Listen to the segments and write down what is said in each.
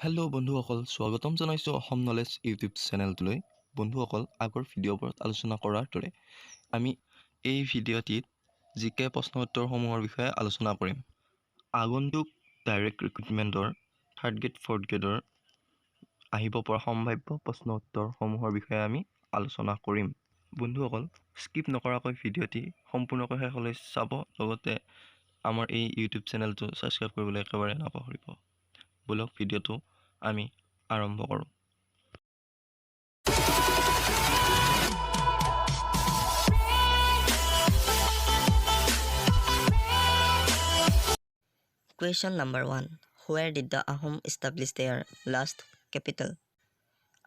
Hello' বন্ধুসকল, স্বাগতম জনাইছোঁ অসম নলেজ ইউটিউব চেনেলটোলৈ। বন্ধুসকল, আগৰ ভিডিঅ'ৰ ওপৰত আলোচনা কৰাৰ দৰে আমি এই ভিডিঅ'টিত জিকে প্ৰশ্ন উত্তৰসমূহৰ বিষয়ে আলোচনা কৰিম। আগন্তুক ডাইৰেক্ট ৰিক্ৰুটমেণ্টৰ 3rd গ্ৰেড 4th গ্ৰেডৰ আহিব পৰা সম্ভাৱ্য প্ৰশ্ন উত্তৰসমূহৰ বিষয়ে আমি আলোচনা কৰিম। বন্ধুসকল, স্কিপ নকৰাকৈ ভিডিঅ'টি সম্পূৰ্ণকৈ শেষলৈ চাব, লগতে আমাৰ এই ইউটিউব চেনেলটো ছাবস্ক্ৰাইব কৰিবলৈ একেবাৰে নাপাহৰিব। বলক ভিডিঅ'টো আমি আৰম্ভ কৰোঁ। Question number 1. Where did the Ahom establish their last capital?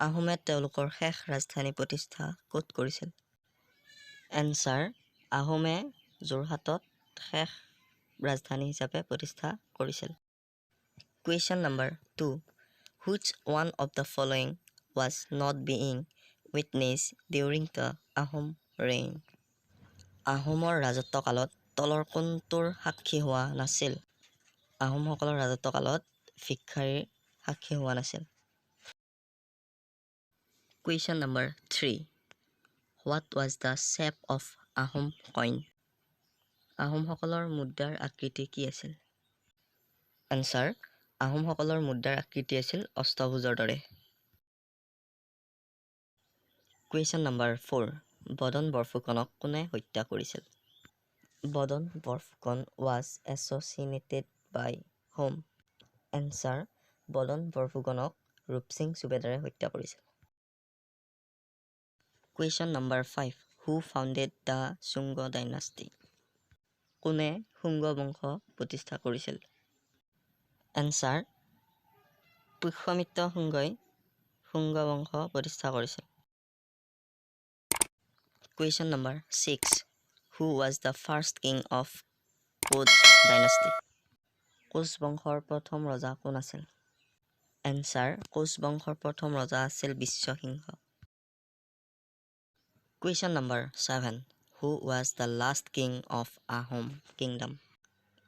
আহোমে তেওঁলোকৰ শেষ ৰাজধানী প্ৰতিষ্ঠা ক'ত কৰিছিল? এনচাৰ: আহোমে যোৰহাটত শেষ ৰাজধানী হিচাপে প্ৰতিষ্ঠা কৰিছিল। Question number 2. Which one of the following was not being witnessed during the Ahom reign? আহোমৰ ৰাজত্বকালত তলৰ কোনটোৰ সাক্ষী হোৱা নাছিল? আহোমসকলৰ ৰাজত্বকালত ভিক্ষাৰীৰ সাক্ষী হোৱা নাছিল। Question number 3. What was the shape of Ahom coin? আহোমসকলৰ মুদ্ৰাৰ আকৃতি কি আছিল? এনচাৰ: আহোমসকলৰ মুদ্ৰাৰ আকৃতি আছিল অষ্টভুজৰ দৰে। Question number 4. বদন বৰফুকনক কোনে হত্যা কৰিছিল? Badan Borphukan was assassinated by whom? Answer: Badan বৰফুকনক ৰূপসিং সুবেদাৰে হত্যা কৰিছিল। Question number 5. Who founded the Shunga dynasty? কোনে শুংগ বংশ প্ৰতিষ্ঠা কৰিছিল? এনচাৰ: পুষ্যমিত্ৰ শুংগই শুংগ বংশ প্ৰতিষ্ঠা কৰিছিল। Question number 6. Who was the first king of Koch dynasty? Koch বংশৰ প্ৰথম ৰজা কোন আছিল? এনচাৰ: কোচ বংশৰ প্ৰথম ৰজা আছিল Biswa Singha. Question number 7. Who was the last king of Ahom kingdom?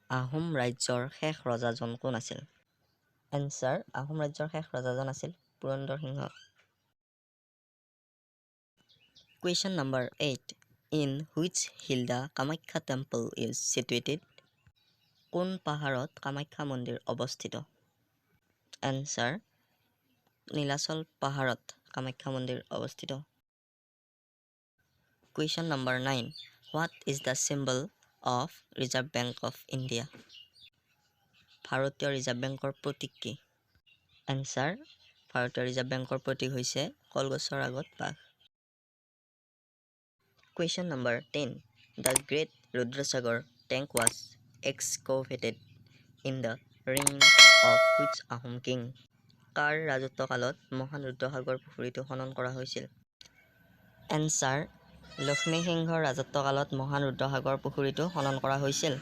Ahom ৰাজ্যৰ শেষ ৰজাজন কোন আছিল? এনচাৰ: আহোম ৰাজ্যৰ শেষ ৰজাজন আছিল পুৰন্দৰ সিংহ। Question number 8. In which hill the Kamakhya temple is situated? কোন পাহাৰত কামাখ্যা মন্দিৰ অৱস্থিত? এনচাৰ: নীলাচল পাহাৰত কামাখ্যা মন্দিৰ অৱস্থিত। Question number 9. What is the symbol of Reserve Bank of India? ভাৰতীয় ৰিজাৰ্ভ বেংকৰ প্ৰতীক কি? এনচাৰ: ভাৰতীয় ৰিজাৰ্ভ বেংকৰ প্ৰতীক হৈছে কলগছৰ আগত বাঘ। Question number 10. The Great Rudrasagar tank was excavated in the reign of which Ahom king? কাৰ ৰাজত্বকালত মহান ৰুদ্ৰসাগৰ পুখুৰীটো খনন কৰা হৈছিল? এনচাৰ: লক্ষ্মী সিংহৰ ৰাজত্বকালত মহান ৰুদ্ৰসাগৰ পুখুৰীটো খনন কৰা হৈছিল।